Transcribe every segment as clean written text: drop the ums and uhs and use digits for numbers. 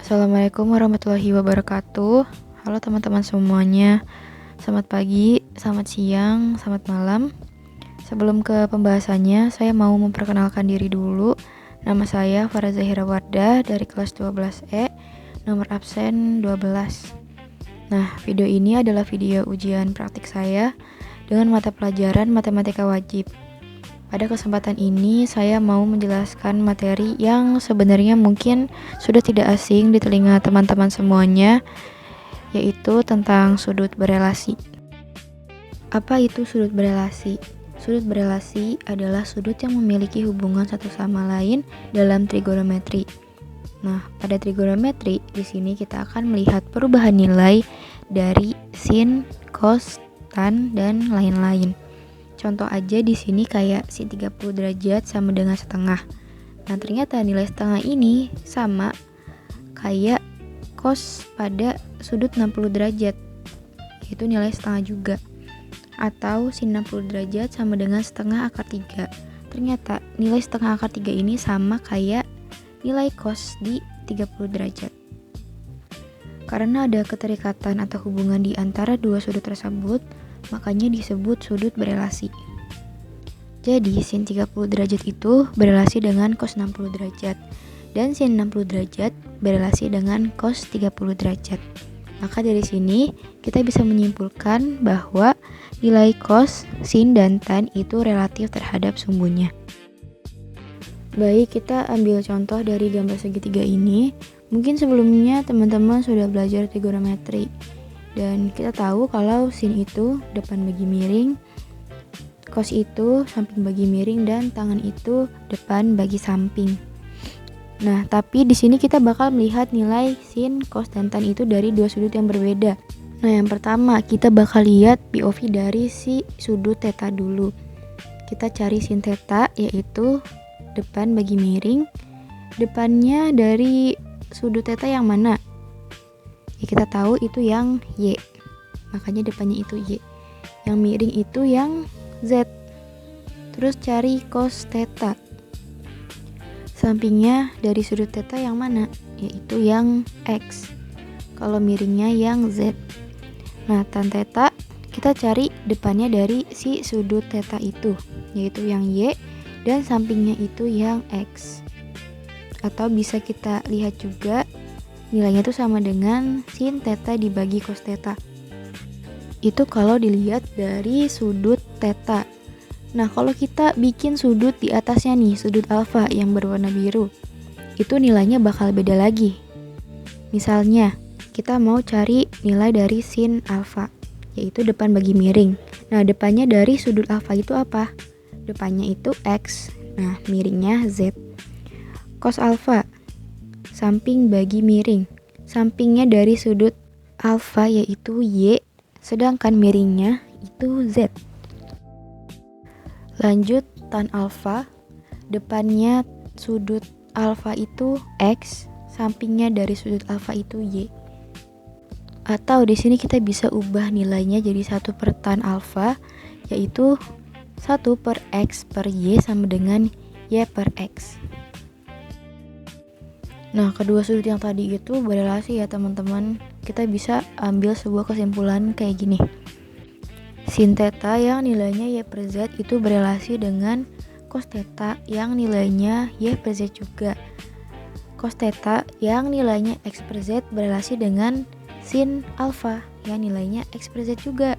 Assalamualaikum warahmatullahi wabarakatuh. Halo teman-teman semuanya. Selamat pagi, selamat siang, selamat malam. Sebelum ke pembahasannya, saya mau memperkenalkan diri dulu. Nama saya Farah Zahira Wardah dari kelas 12E, nomor absen 12. Nah, video ini adalah video ujian praktik saya dengan mata pelajaran matematika wajib. Pada kesempatan ini, saya mau menjelaskan materi yang sebenarnya mungkin sudah tidak asing di telinga teman-teman semuanya, yaitu tentang sudut berelasi. Apa itu sudut berelasi? Sudut berelasi adalah sudut yang memiliki hubungan satu sama lain dalam trigonometri. Nah, pada trigonometri, di sini kita akan melihat perubahan nilai dari sin, cos, tan, dan lain-lain. Contoh aja di sini kayak sin 30 derajat sama dengan setengah. Nah, ternyata nilai setengah ini sama kayak cos pada sudut 60 derajat. Yaitu nilai setengah juga. Atau sin 60 derajat sama dengan setengah akar 3. Ternyata nilai setengah akar 3 ini sama kayak nilai cos di 30 derajat. Karena ada keterikatan atau hubungan di antara dua sudut tersebut, makanya disebut sudut berelasi. Jadi sin 30 derajat itu berelasi dengan cos 60 derajat dan sin 60 derajat berelasi dengan cos 30 derajat. Maka dari sini kita bisa menyimpulkan bahwa nilai cos, sin, dan tan itu relatif terhadap sumbunya. Baik, kita ambil contoh dari gambar segitiga ini. Mungkin sebelumnya teman-teman sudah belajar trigonometri. Dan kita tahu kalau sin itu depan bagi miring, cos itu samping bagi miring, dan tangan itu depan bagi samping. Nah, tapi di sini kita bakal melihat nilai sin, cos, dan tan itu dari dua sudut yang berbeda. Nah, yang pertama kita bakal lihat POV dari si sudut theta dulu. Kita cari sin theta, yaitu depan bagi miring. Depannya dari sudut theta yang mana? Ya, kita tahu itu yang Y, makanya depannya itu Y. Yang miring itu yang Z. Terus cari cos theta, sampingnya dari sudut theta yang mana? Yaitu yang X. Kalau miringnya yang Z. Nah, tan theta kita cari depannya dari si sudut theta itu, yaitu yang Y, dan sampingnya itu yang X. Atau bisa kita lihat juga nilainya itu sama dengan sin theta dibagi cos theta. Itu kalau dilihat dari sudut theta. Nah, kalau kita bikin sudut di atasnya nih, sudut alfa yang berwarna biru, itu nilainya bakal beda lagi. Misalnya, kita mau cari nilai dari sin alfa, yaitu depan bagi miring. Nah, depannya dari sudut alfa itu apa? Depannya itu X. Nah, miringnya Z. Cos alfa, samping bagi miring. Sampingnya dari sudut alfa yaitu Y, sedangkan miringnya itu Z. Lanjut, tan alfa, depannya sudut alfa itu X, sampingnya dari sudut alfa itu Y. Atau di sini kita bisa ubah nilainya jadi 1 per tan alfa, yaitu 1 per X per Y sama dengan Y per X. Nah, kedua sudut yang tadi itu berelasi ya teman-teman. Kita bisa ambil sebuah kesimpulan kayak gini. Sin theta yang nilainya Y per Z itu berelasi dengan cos theta yang nilainya Y per Z juga. Cos theta yang nilainya X per Z berelasi dengan sin alfa yang nilainya X per Z juga.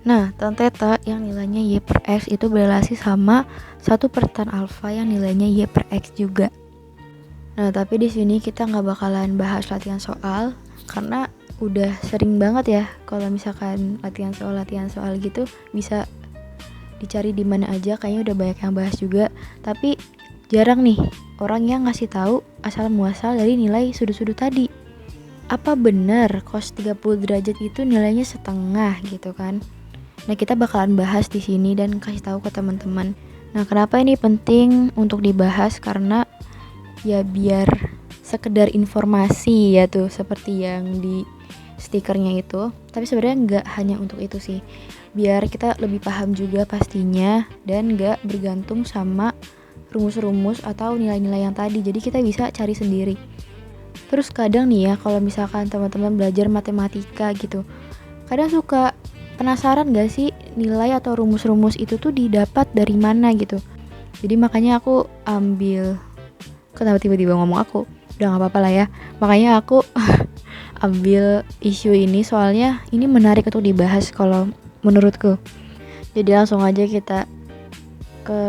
Nah, tan theta yang nilainya Y per X itu berelasi sama 1 per tan alfa yang nilainya Y per X juga. Nah, tapi di sini kita nggak bakalan bahas latihan soal karena udah sering banget ya kalau misalkan latihan soal gitu bisa dicari di mana aja, kayaknya udah banyak yang bahas juga. Tapi jarang nih orang yang ngasih tahu asal muasal dari nilai sudut-sudut tadi. Apa benar cos 30 derajat itu nilainya setengah gitu kan? Nah, kita bakalan bahas di sini dan kasih tahu ke teman-teman. Nah, kenapa ini penting untuk dibahas? Karena ya biar sekedar informasi ya tuh, seperti yang di stikernya itu. Tapi sebenarnya nggak hanya untuk itu sih, biar kita lebih paham juga pastinya dan nggak bergantung sama rumus-rumus atau nilai-nilai yang tadi. Jadi kita bisa cari sendiri. Terus kadang nih ya, kalau misalkan teman-teman belajar matematika gitu, kadang suka penasaran gak sih nilai atau rumus-rumus itu tuh didapat dari mana gitu. Jadi makanya aku ambil, kenapa tiba-tiba ngomong aku? Udah gak apa-apa lah ya. Makanya aku ambil isu ini soalnya ini menarik untuk dibahas kalau menurutku. Jadi langsung aja kita ke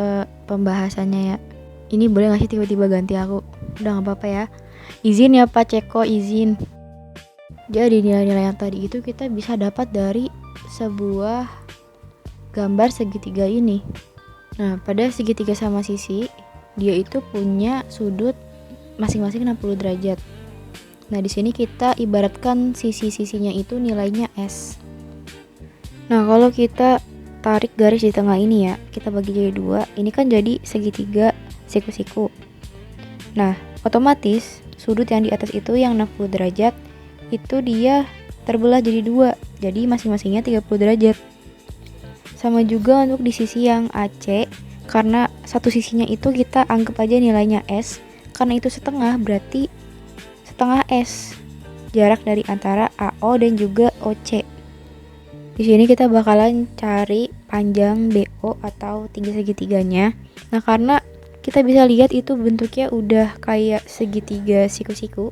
pembahasannya ya. Ini boleh gak sih tiba-tiba ganti aku? Udah gak apa-apa ya. Izin ya Pak Ceko, izin. Jadi nilai-nilai yang tadi itu kita bisa dapat dari sebuah gambar segitiga ini. Nah, pada segitiga sama sisi, dia itu punya sudut masing-masing 60 derajat. Nah, di sini kita ibaratkan sisi-sisinya itu nilainya S. Nah, kalau kita tarik garis di tengah ini ya, kita bagi jadi 2. Ini kan jadi segitiga siku-siku. Nah, otomatis sudut yang di atas itu yang 60 derajat itu dia terbelah jadi 2. Jadi masing-masingnya 30 derajat. Sama juga untuk di sisi yang AC, karena satu sisinya itu kita anggap aja nilainya S, karena itu setengah berarti setengah S. Jarak dari antara AO dan juga OC. Di sini kita bakalan cari panjang BO atau tinggi segitiganya. Nah, karena kita bisa lihat itu bentuknya udah kayak segitiga siku-siku.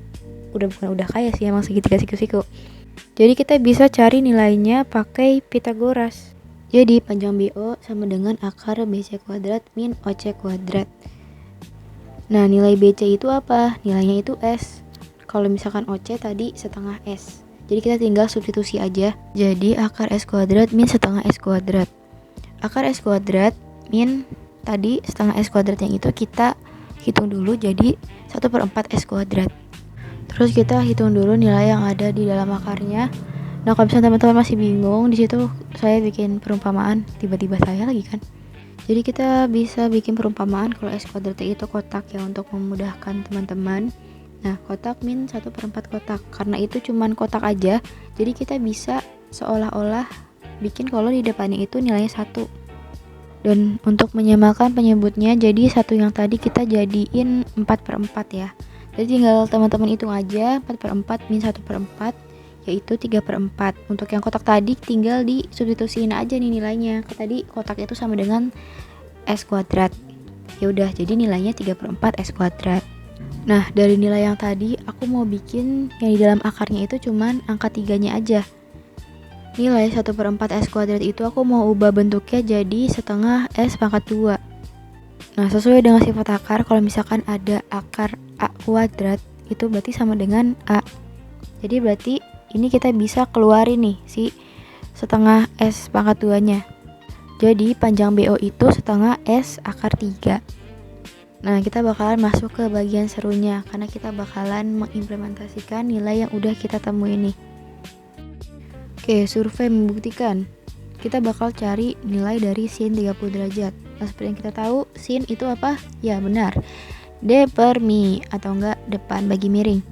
Udah kayak sih emang segitiga siku-siku. Jadi kita bisa cari nilainya pakai Pitagoras. Jadi panjang BO sama dengan akar BC kuadrat min OC kuadrat. Nah, nilai BC itu apa? Nilainya itu S. Kalau misalkan OC tadi setengah S. Jadi kita tinggal substitusi aja. Jadi akar S kuadrat min setengah S kuadrat. Akar S kuadrat min tadi setengah S kuadrat yang itu kita hitung dulu jadi 1/4 S kuadrat. Terus kita hitung dulu nilai yang ada di dalam akarnya. Nah, kalau misalnya teman-teman masih bingung, di situ saya bikin perumpamaan, tiba-tiba saya lagi kan. Jadi kita bisa bikin perumpamaan kalau S kuadrat itu kotak ya untuk memudahkan teman-teman. Nah, kotak min 1/4 kotak. Karena itu cuman kotak aja, jadi kita bisa seolah-olah bikin kalau di depannya itu nilainya 1. Dan untuk menyamakan penyebutnya, jadi satu yang tadi kita jadiin 4/4 ya. Jadi tinggal teman-teman hitung aja, 4/4 min 1/4 yaitu 3/4. Untuk yang kotak tadi tinggal di substitusiin aja nih nilainya. Tadi kotak itu sama dengan S kuadrat. Ya udah, jadi nilainya 3/4 S kuadrat. Nah, dari nilai yang tadi aku mau bikin yang di dalam akarnya itu cuman angka 3-nya aja. Nilai 1/4 S kuadrat itu aku mau ubah bentuknya jadi setengah S pangkat 2. Nah, sesuai dengan sifat akar, kalau misalkan ada akar A kuadrat itu berarti sama dengan A. Jadi berarti ini kita bisa keluarin nih si setengah S pangkat 2-nya. Jadi panjang BO itu setengah S akar 3. Nah, kita bakalan masuk ke bagian serunya karena kita bakalan mengimplementasikan nilai yang udah kita temuin nih. Oke, survei membuktikan kita bakal cari nilai dari sin 30 derajat. Nah, seperti yang kita tahu, sin itu apa? Ya, benar. D per mi atau enggak depan bagi miring.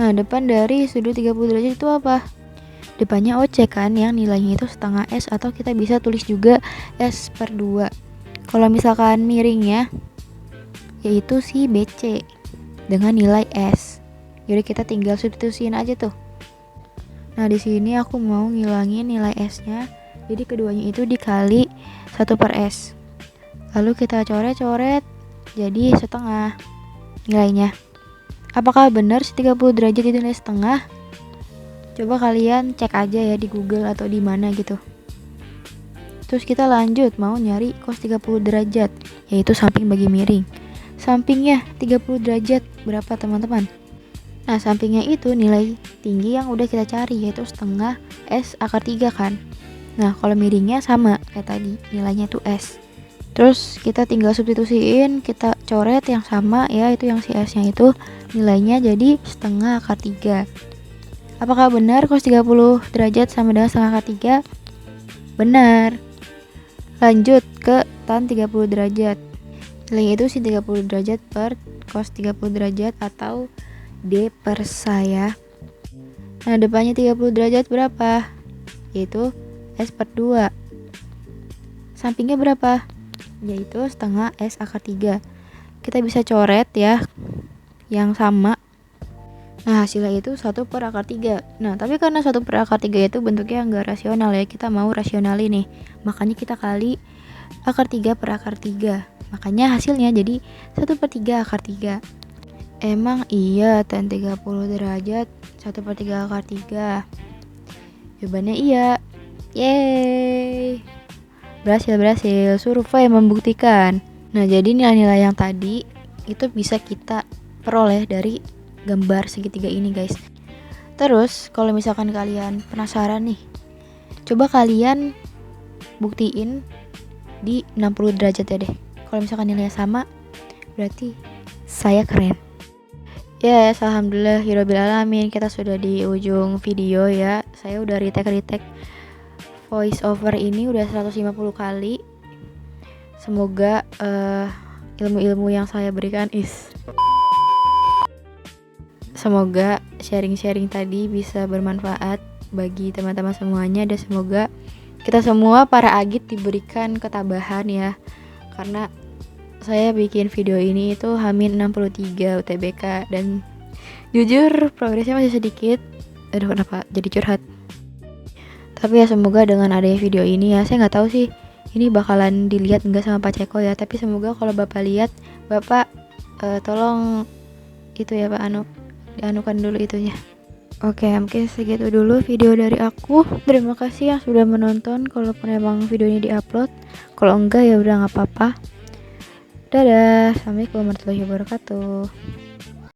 Nah, depan dari sudut 30 derajat itu apa? Depannya OC kan, yang nilainya itu setengah S atau kita bisa tulis juga S/2. Kalau misalkan miringnya, yaitu si BC dengan nilai S. Jadi kita tinggal substitusiin aja tuh. Nah, di sini aku mau ngilangin nilai S-nya. Jadi keduanya itu dikali 1/S. Lalu kita coret-coret jadi setengah nilainya. Apakah benar 30 derajat itu nilai setengah? Coba kalian cek aja ya di Google atau di mana gitu. Terus kita lanjut mau nyari cos 30 derajat, yaitu samping bagi miring. Sampingnya 30 derajat berapa teman-teman? Nah, sampingnya itu nilai tinggi yang udah kita cari, yaitu setengah S akar 3 kan. Nah, kalau miringnya sama kayak tadi, nilainya itu S. Terus kita tinggal substitusiin, kita coret yang sama ya, itu yang si S-nya itu nilainya jadi setengah akar 3. Apakah benar cos 30 derajat sama dengan setengah akar 3? Benar. Lanjut ke tan 30 derajat. Nilainya itu sin 30 derajat per cos 30 derajat atau D per saya. Nah, depannya 30 derajat berapa? Yaitu S/2. Sampingnya berapa? Yaitu setengah S akar 3. Kita bisa coret ya yang sama. Nah, hasilnya itu 1/3. Nah, tapi karena 1/3 itu bentuknya nggak rasional ya, kita mau rasionali nih. Makanya kita kali akar 3/3. Makanya hasilnya jadi 1/3 akar 3. Emang iya tan 30 derajat 1/3 akar 3? Jawabannya iya. Yeay. Berhasil. Survei membuktikan. Nah, jadi nilai-nilai yang tadi itu bisa kita peroleh dari gambar segitiga ini, guys. Terus kalau misalkan kalian penasaran nih, coba kalian buktiin di 60 derajat ya deh. Kalau misalkan nilainya sama, berarti saya keren. Yes, alhamdulillah hirobbil alamin, kita sudah di ujung video ya. Saya udah retake voice over ini udah 150 kali. Semoga ilmu-ilmu yang saya berikan semoga sharing-sharing tadi bisa bermanfaat bagi teman-teman semuanya, dan semoga kita semua para agit diberikan ketabahan ya, karena saya bikin video ini itu H-63 UTBK dan jujur progresnya masih sedikit. Aduh, kenapa jadi curhat. Tapi ya semoga dengan adanya video ini ya, saya nggak tahu sih ini bakalan dilihat enggak sama Pak Ceko ya, tapi semoga kalau Bapak lihat, Bapak tolong itu ya Pak dianukan dulu itunya. Oke, mungkin segitu dulu video dari aku. Terima kasih yang sudah menonton. Kalaupun emang video ini diupload, kalau enggak ya udah nggak apa-apa. Dadah, assalamualaikum warahmatullahi wabarakatuh.